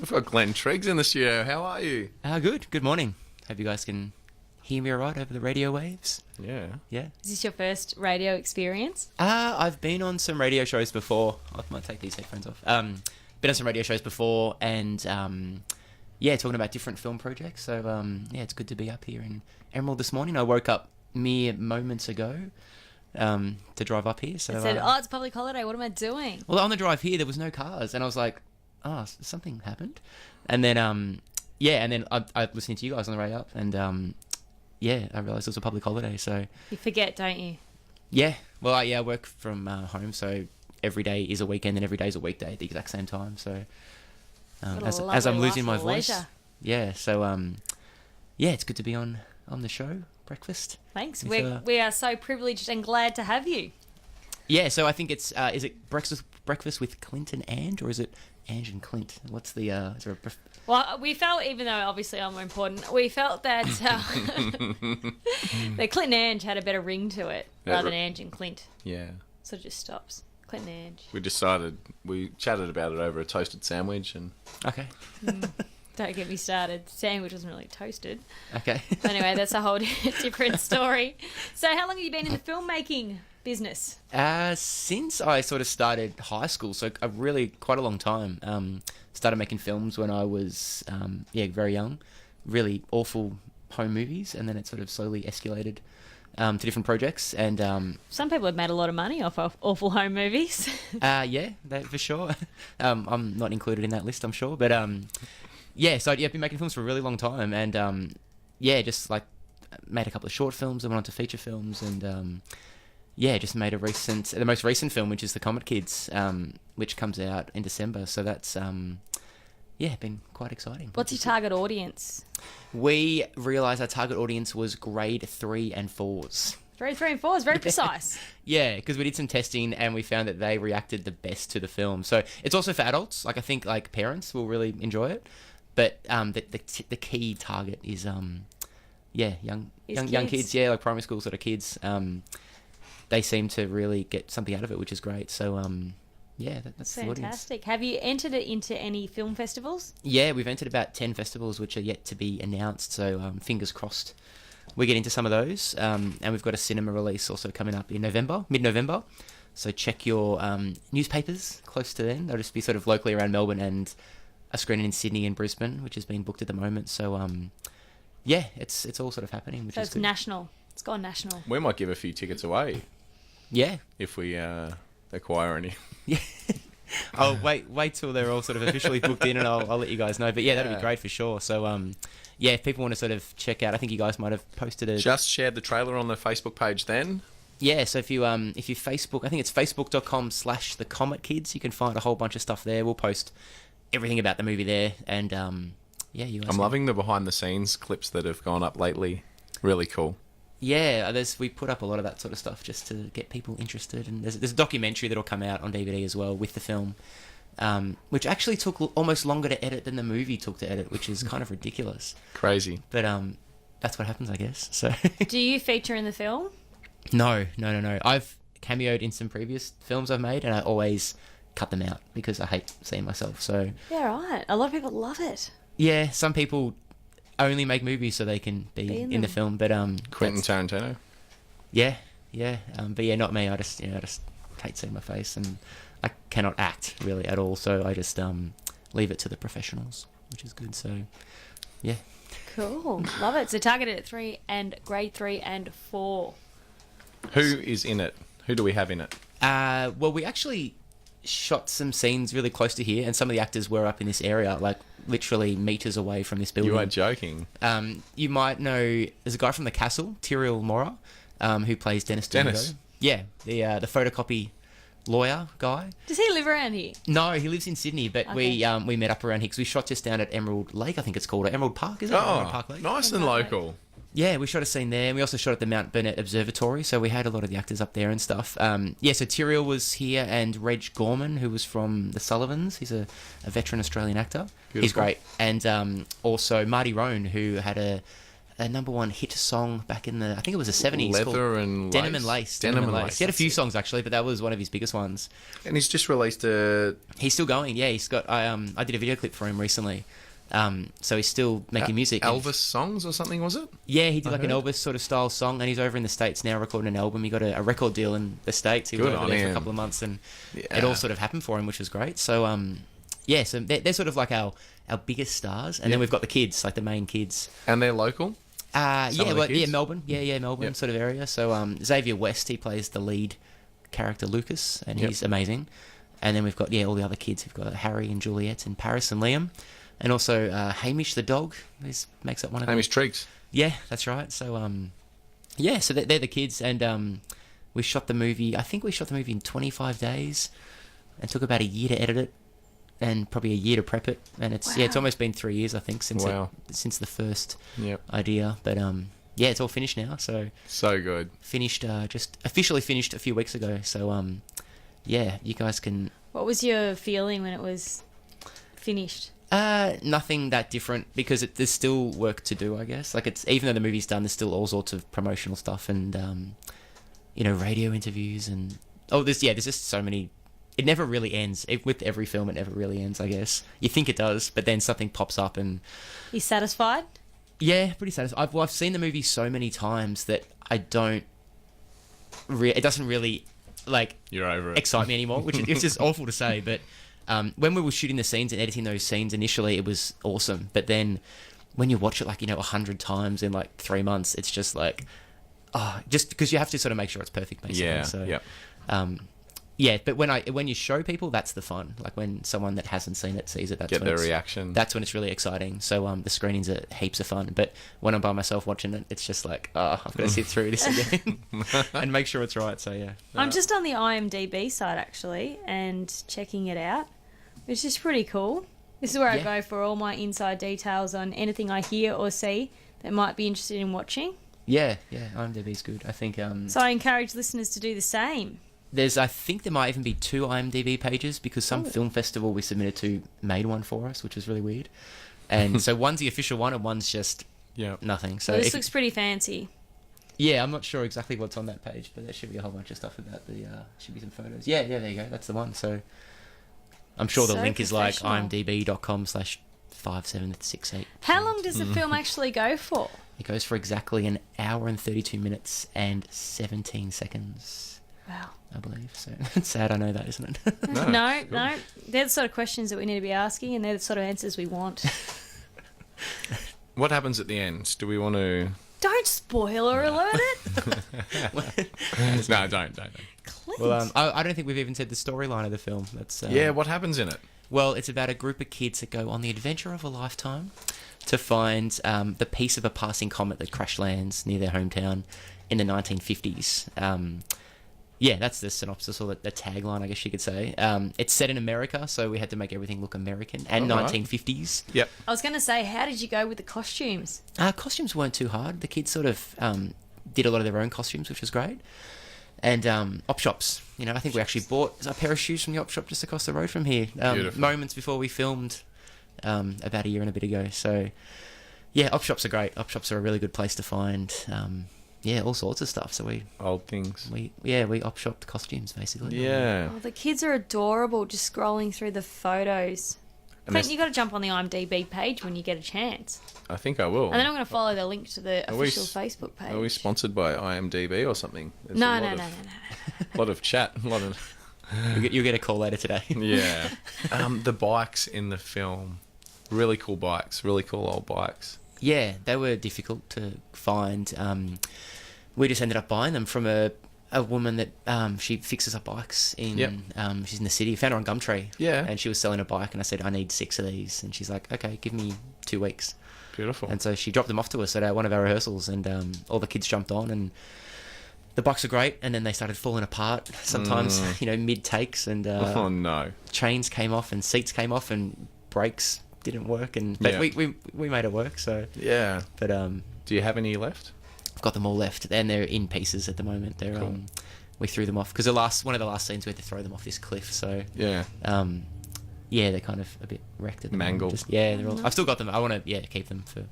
We've got Glenn Triggs in the studio. How are you? Good. Good morning. Hope you guys can hear me all right over the radio waves. Yeah. Yeah. Is this your first radio experience? I've been on some radio shows before. I might take these headphones off. Been on some radio shows before and, talking about different film projects. So, it's good to be up here in Emerald this morning. I woke up mere moments ago to drive up here. So I said, it's a public holiday. What am I doing? Well, on the drive here, there was no cars. And I was like, something happened. And then, I listened to you guys on the way up. And, I realised it was a public holiday. So You forget, don't you? Yeah. Well, I work from home. So every day is a weekend and every day is a weekday at the exact same time. So as I'm losing my voice. Leisure. Yeah. So, it's good to be on the show. Breakfast. Thanks. With, We are so privileged and glad to have you. Yeah, so I think it's is it breakfast with Clint and Ange, or is it Ange and Clint? What's the is there a Well, we felt, even though obviously I'm more important, we felt that that Clint and Ange had a better ring to it rather than Ange and Clint. Yeah. So it just stops. Clint and Ange. We chatted about it over a toasted sandwich and... Okay. Don't get me started. Sandwich wasn't really toasted. Okay. Anyway, that's a whole different story. So how long have you been in the filmmaking business? Since I sort of started high school, so quite a long time. Started making films when I was very young, really awful home movies, and then it sort of slowly escalated to different projects. And some people have made a lot of money off of awful home movies. That for sure. I'm not included in that list, I'm sure, but so I've been making films for a really long time, and just like made a couple of short films, and went on to feature films, and just made the most recent film, which is the Comet Kids, which comes out in December. So that's been quite exciting. What's your target audience? We realised our target audience was grade 3 and 4s. Grade 3 and 4 is very precise. Yeah, because we did some testing and we found that they reacted the best to the film. So it's also for adults. Like I think like parents will really enjoy it, but the key target is young kids. Yeah, like primary school sort of kids. They seem to really get something out of it, which is great. So, that's the audience. Fantastic. Have you entered it into any film festivals? Yeah, we've entered about 10 festivals, which are yet to be announced. So, fingers crossed we get into some of those. And we've got a cinema release also coming up in mid-November. So check your newspapers close to then. They'll just be sort of locally around Melbourne, and a screening in Sydney and Brisbane, which is being booked at the moment. So, it's all sort of happening, which is it's good. national. It's gone national. We might give a few tickets away. Yeah. If we acquire any. Yeah. I'll wait till they're all sort of officially booked in, and I'll let you guys know. But that'd be great for sure. So, if people want to sort of check out, I think you guys might have posted Just shared the trailer on the Facebook page then. Yeah, so if you Facebook, I think it's facebook.com/the Comet Kids, you can find a whole bunch of stuff there. We'll post everything about the movie there, and you guys. I'm loving the behind the scenes clips that have gone up lately. Really cool. Yeah, we put up a lot of that sort of stuff just to get people interested, and there's a documentary that'll come out on DVD as well with the film, which actually took almost longer to edit than the movie took to edit, which is kind of ridiculous. Crazy. But that's what happens, I guess. So. Do you feature in the film? No. I've cameoed in some previous films I've made, and I always cut them out because I hate seeing myself. So. Yeah, right. A lot of people love it. Yeah, some people only make movies so they can be in the film, but Quentin Tarantino. Yeah, but not me. I just hate seeing my face, and I cannot act really at all. So I just leave it to the professionals, which is good. So yeah, cool, love it. So targeted at grade 3 and 4. Who is in it? Who do we have in it? Well, we actually shot some scenes really close to here, and some of the actors were up in this area, like literally meters away from this building. You are joking. You might know there's a guy from The Castle, Tyrrell Mora, who plays Dennis Domingo. Yeah, the photocopy lawyer guy. Does he live around here? No, he lives in Sydney, but okay. we met up around here because we shot just down at Emerald Lake, I think it's called, or Emerald Park, is it? Oh, Emerald Park Lake? Nice and local. Yeah, we shot a scene there, and we also shot at the Mount Burnett Observatory, so we had a lot of the actors up there and stuff. So Tyrrell was here, and Reg Gorman, who was from The Sullivans. He's a veteran Australian actor. Beautiful. He's great. And also Marty Roan, who had a a #1 hit song back in the, I think it was the 70s. Leather and Denim Lace. and Lace. Denim and Lace. He had a few songs actually, but that was one of his biggest ones. And he's just released a... He's still going. Yeah, he's got. I did a video clip for him recently. So he's still making music. Elvis songs or something, was it? Yeah, he did I like an heard. Elvis sort of style song, and he's over in the States now recording an album. He got a record deal in the States. He was Good over on there for a him. couple of months, and Yeah. it all sort of happened for him, which was great. So yeah, so they're sort of like our biggest stars, and then we've got the kids, like the main kids. And they're local? Yeah, of the well, kids? yeah, Melbourne. Yeah, Melbourne Yep. sort of area. So Xavier West, he plays the lead character Lucas, and Yep. he's amazing. And then we've got all the other kids. We've got Harry and Juliet and Paris and Liam, and also Hamish the dog. This makes up one of them. Hamish Triggs. Yeah, that's right. So yeah, so they're the kids, and we shot the movie. I think we shot the movie in 25 days, and took about a year to edit it, and probably a year to prep it. And it's it's Wow. almost been 3 years, I think, since Wow. since the first Yep. idea. But yeah, it's all finished now. So So good. finished, just officially finished a few weeks ago. So yeah, you guys can. What was your feeling when it was finished? Nothing that different because there's still work to do, I guess. Like it's even though the movie's done, there's still all sorts of promotional stuff and radio interviews and there's just so many. It never really ends. With every film, it never really ends. I guess you think it does, but then something pops up and You satisfied? yeah, pretty satisfied. I've seen the movie so many times that I don't. It doesn't really like You're over it. excite me anymore, which is just awful to say. But when we were shooting the scenes and editing those scenes initially, it was awesome. But then when you watch it 100 times in 3 months, it's just like, just because you have to sort of make sure it's perfect, basically. Yeah, So, yep. yeah. But when you show people, that's the fun. Like when someone that hasn't seen it sees it, that's Get when their it's, reaction. That's when it's really exciting. So the screenings are heaps of fun. But when I'm by myself watching it, it's just like, I've got to sit through this again and make sure it's right. So yeah. I'm just on the IMDb site actually and checking it out, which is pretty cool. This is where I Yeah. go for all my inside details on anything I hear or see that might be interested in watching. Yeah, IMDb's good. I think So I encourage listeners to do the same. I think there might even be 2 IMDb pages because some film festival we submitted to made one for us, which was really weird. And so one's the official one and one's just nothing. So So this if- looks pretty fancy. yeah, I'm not sure exactly what's on that page, but there should be a whole bunch of stuff about the should be some photos. Yeah, there you go. That's the one. So I'm sure the So link is like professional. imdb.com/5768. How long does the film actually go for? It goes for exactly an hour and 32 minutes and 17 seconds, Wow. I believe. So it's sad, I know that, isn't it? No, cool. They're the sort of questions that we need to be asking, and they're the sort of answers we want. What happens at the end? Do we want to... Don't spoiler alert it. No, don't. Clint. Well, I don't think we've even said the storyline of the film. That's Yeah, what happens in it? Well, it's about a group of kids that go on the adventure of a lifetime to find the piece of a passing comet that crash lands near their hometown in the 1950s. Yeah, that's the synopsis or the tagline, I guess you could say. It's set in America, so we had to make everything look American and All right. 1950s. Yep. I was going to say, how did you go with the costumes? Costumes weren't too hard. The kids sort of did a lot of their own costumes, which was great. And op shops. I think we actually bought a pair of shoes from the op shop just across the road from here. Beautiful. Moments before we filmed about a year and a bit ago. So, yeah, op shops are great. Op shops are a really good place to find, all sorts of stuff. So Old things. we op shopped costumes, basically. Yeah. Oh, the kids are adorable just scrolling through the photos. And Clint, there's- you got to jump on the IMDb page when you get a chance. I think I will. And then I'm going to follow the link to the Are we official s- Facebook page. Are we sponsored by IMDb or something? There's No. a lot of chat. A lot of... You'll get a call later today. Yeah. The bikes in the film. Really cool bikes. Really cool old bikes. Yeah, they were difficult to find. We just ended up buying them from a woman that she fixes up bikes in. Yep. She's in the city. Found her on Gumtree. Yeah. And she was selling a bike, and I said, I need 6 of these, and she's like, okay, give me 2 weeks. Beautiful. And so she dropped them off to us at one of our rehearsals, and all the kids jumped on, and the bikes were great, and then they started falling apart sometimes, mid takes, and Oh, no. chains came off, and seats came off, and brakes didn't work, but Yeah. we made it work. So, Yeah. but Do you have any left? I've got them all left, and they're in pieces at the moment. They're Cool. we threw them off because one of the last scenes we had to throw them off this cliff. So Yeah. yeah, they're kind of a bit wrecked at the moment. Mangled. They're all. I've still got them. I want to keep them for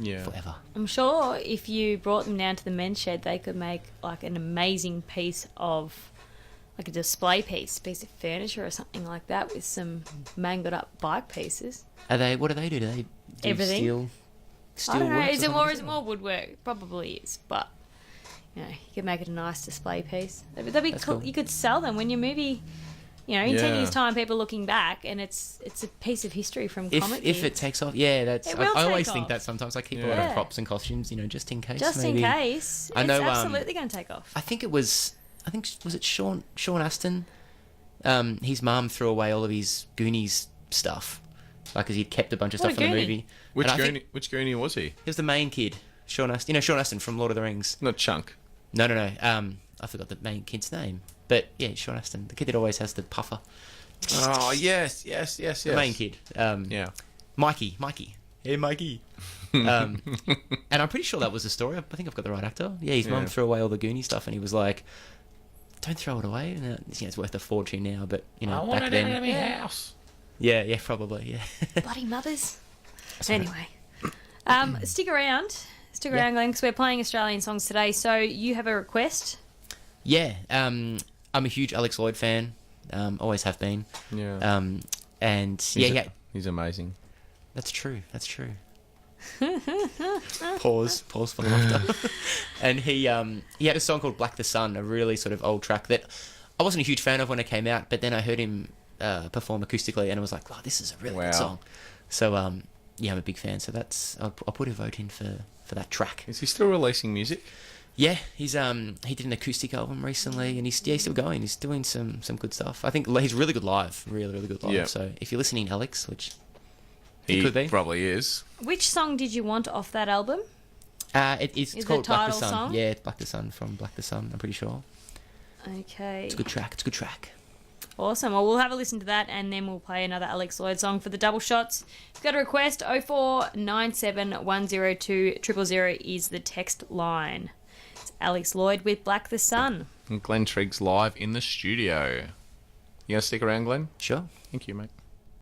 Yeah. forever. I'm sure if you brought them down to the men's shed, they could make like an amazing piece of, like a display piece of furniture or something like that with some mangled up bike pieces. What do they do? Do they do Everything. steel I don't know. works Is or it more? something? Is it more woodwork? Probably is, but you know, you could make it a nice display piece. That'd be That's cool. cool. You could sell them when your movie. You know, in 10 Yeah. years' time, people looking back, and it's a piece of history from Comet. If it takes off, yeah, that's. It will I always take think off. that sometimes. I keep a lot Yeah. of props and costumes, just in case. just maybe. in case, I know, it's absolutely going to take off. I think was it Sean Astin? His mum threw away all of his Goonies stuff, like, because he'd kept a bunch of What stuff a from the Goonie? movie. Which And I think Goonie? Which Goonie was he? He was the main kid, Sean Astin. Sean Astin from Lord of the Rings. Not Chunk. No. I forgot the main kid's name, but yeah, Sean Astin, the kid that always has the puffer. Oh yes. The main kid. Yeah. Mikey. Hey, Mikey. And I'm pretty sure that was the story. I think I've got the right actor. Yeah, his mum Yeah. threw away all the Goonie stuff, and he was like, "Don't throw it away." And it's worth a fortune now, but back then, house. yeah, probably, yeah. Bloody mothers. Sorry. Anyway, stick around, Yeah. Glenn, because we're playing Australian songs today. So you have a request. Yeah, I'm a huge Alex Lloyd fan. Always have been. Yeah. And He's He's amazing. That's true. Pause for laughter. And he had a song called Black the Sun, a really sort of old track that I wasn't a huge fan of when it came out, but then I heard him perform acoustically, and I was like, wow, this is a really good song. So yeah, I'm a big fan. So I'll put a vote in for that track. Is he still releasing music? Yeah, he did an acoustic album recently, and he's still going. He's doing some good stuff. I think he's really good live, really good live. Yeah. So if you're listening, Alex, which He could be. probably is. Which song did you want off that album? It's Is called the Black the title Sun. song? Yeah, it's Black the Sun from Black the Sun. I'm pretty sure. Okay. It's a good track. Awesome. Well, we'll have a listen to that, and then we'll play another Alex Lloyd song for the double shots. If you've got a request, 0497 102 000 is the text line. It's Alex Lloyd with Black the Sun. And Glenn Triggs live in the studio. You gonna stick around, Glenn? Sure. Thank you, mate.